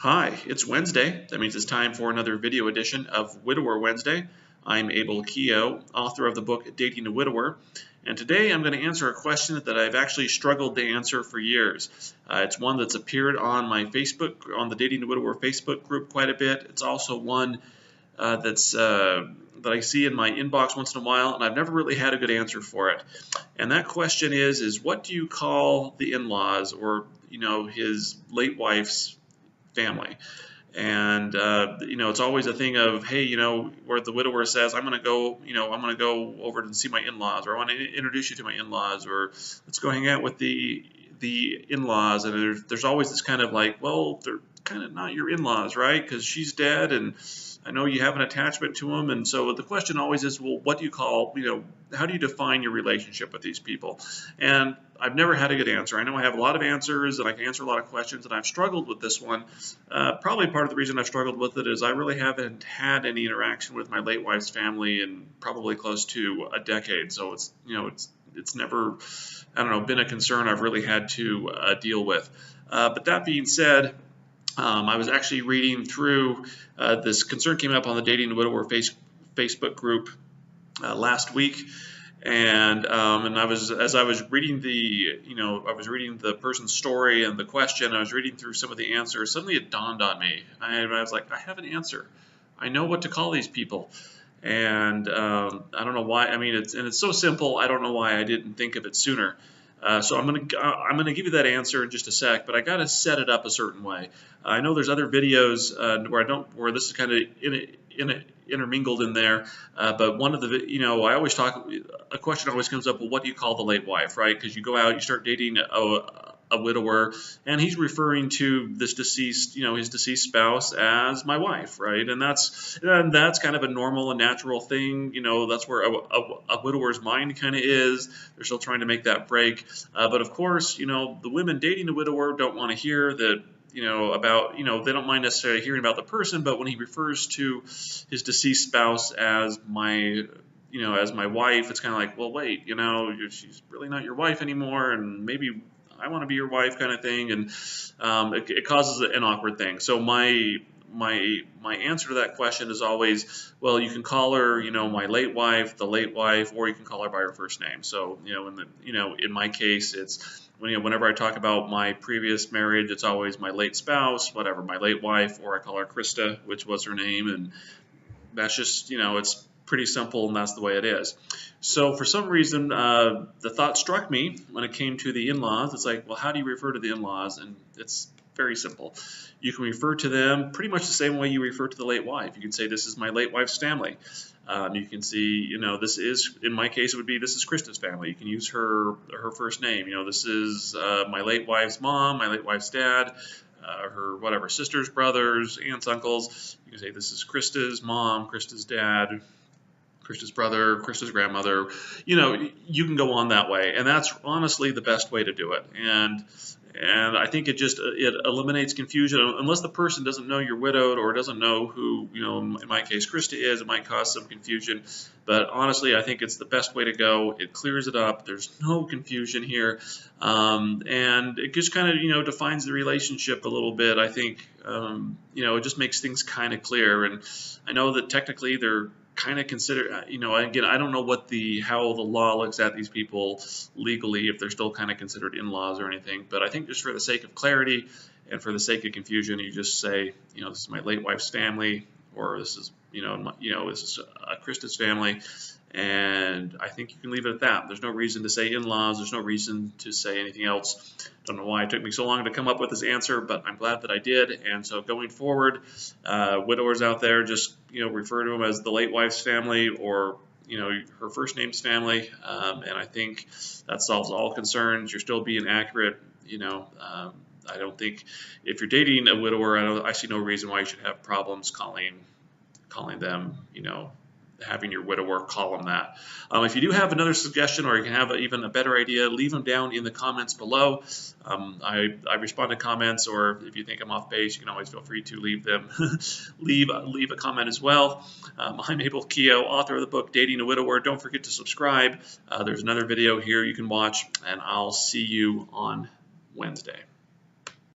Hi, it's Wednesday. That means it's time for another video edition of Widower Wednesday. I'm Abel Keogh, author of the book Dating a Widower, and today I'm going to answer a question that I've actually struggled to answer for years. It's one that's appeared on my Facebook, on the Dating a Widower Facebook group quite a bit. It's also one that I see in my inbox once in a while, and I've never really had a good answer for it. And that question is what do you call the in-laws or, his late wife's family? And it's always a thing of, hey, where the widower says, I'm going to go over and see my in-laws, or I want to introduce you to my in-laws, or let's go hang out with the in-laws. And there's always this kind of like, well, they're kind of not your in-laws, right? Because she's dead, and I know you have an attachment to them. And so the question always is, well, what do you call, how do you define your relationship with these people? And I've never had a good answer. I know I have a lot of answers, and I can answer a lot of questions, and I've struggled with this one. Probably part of the reason I've struggled with it is I really haven't had any interaction with my late wife's family in probably close to a decade. So it's never, been a concern I've really had to deal with. But that being said, I was actually reading through, this concern came up on the Dating a Widower Facebook group last week, and as I was reading the person's story and the question, I was reading through some of the answers. Suddenly it dawned on me. I was like, I have an answer. I know what to call these people. And I don't know why. I mean, it's so simple. I don't know why I didn't think of it sooner. So I'm gonna give you that answer in just a sec, but I gotta set it up a certain way. I know there's other videos where this is kind of intermingled in there, but one of the I always talk. A question always comes up. Well, what do you call the late wife, right? Because you go out, you start dating a widower, and he's referring to this deceased, his deceased spouse as my wife, right? And that's kind of a normal and natural thing. That's where a widower's mind kind of is. They're still trying to make that break. But of course, the women dating a widower don't want to hear that, about, they don't mind necessarily hearing about the person, but when he refers to his deceased spouse as my wife, it's kind of like, well, wait, she's really not your wife anymore, and maybe I want to be your wife kind of thing, and it causes an awkward thing. So my answer to that question is always, well, you can call her, my late wife, the late wife, or you can call her by her first name. So, in my case, it's whenever I talk about my previous marriage, it's always my late spouse, whatever, my late wife, or I call her Krista, which was her name, and that's just, it's pretty simple, and that's the way it is. So for some reason, the thought struck me when it came to the in-laws. It's like, well, how do you refer to the in-laws? And it's very simple. You can refer to them pretty much the same way you refer to the late wife. You can say, this is my late wife's family. You can see, this is, in my case, it would be, this is Krista's family. You can use her first name. This is my late wife's mom, my late wife's dad, her whatever, sisters, brothers, aunts, uncles. You can say, this is Krista's mom, Krista's dad, Krista's brother, Krista's grandmother. You can go on that way, and that's honestly the best way to do it. And I think it eliminates confusion. Unless the person doesn't know you're widowed or doesn't know who, in my case, Krista is, it might cause some confusion. But honestly, I think it's the best way to go. It clears it up. There's no confusion here. And it just kind of, defines the relationship a little bit. I think, it just makes things kind of clear. And I know that technically they're kind of consider, again, I don't know how the law looks at these people legally, if they're still kind of considered in-laws or anything, but I think just for the sake of clarity and for the sake of confusion, you just say, this is my late wife's family, or this is, this is Krista's family, and I think you can leave it at that. There's no reason to say in-laws. There's no reason to say anything else. Don't know why it took me so long to come up with this answer, but I'm glad that I did. And so going forward, widowers out there, just refer to them as the late wife's family, or her first name's family, and I think that solves all concerns. You're still being accurate. I don't think, if you're dating a widower, I see no reason why you should have problems calling them, having your widower call them that. If you do have another suggestion, or you can have even a better idea, leave them down in the comments below. I respond to comments, or if you think I'm off base, you can always feel free to leave them, leave a comment as well. I'm Abel Keogh, author of the book Dating a Widower. Don't forget to subscribe. There's another video here you can watch, and I'll see you on Wednesday.